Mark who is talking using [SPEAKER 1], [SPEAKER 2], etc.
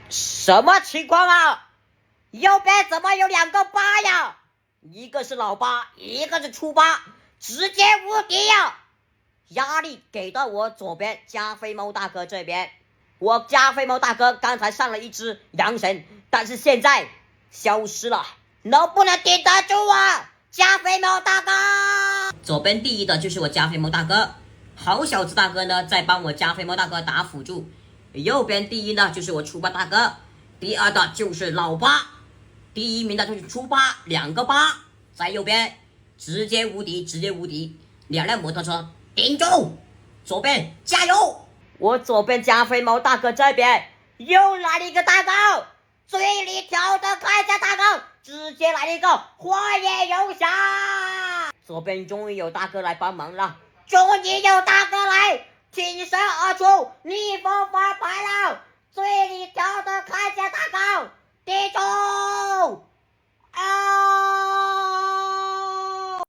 [SPEAKER 1] 什么情况啊？右边怎么有2个8呀？一个是老八，一个是初八，直接无敌呀！压力给到我左边加菲猫大哥这边，我加菲猫大哥刚才上了一只阳神，但是现在消失了，能不能顶得住啊？加菲猫大哥，左边第一的就是我加菲猫大哥，好小子大哥呢在帮我加菲猫大哥打辅助，右边第一呢就是我初八大哥，第二的就是老八，第1名的就是初八，2个8在右边，直接无敌，直接无敌，2辆摩托车顶住，左边加油！我左边加菲猫大哥这边又来了一个大高，嘴里挑着开下大高，直接来了一个花野游侠。左边终于有大哥来帮忙了，终于有大哥来挺身而出，逆风发牌了，嘴里挑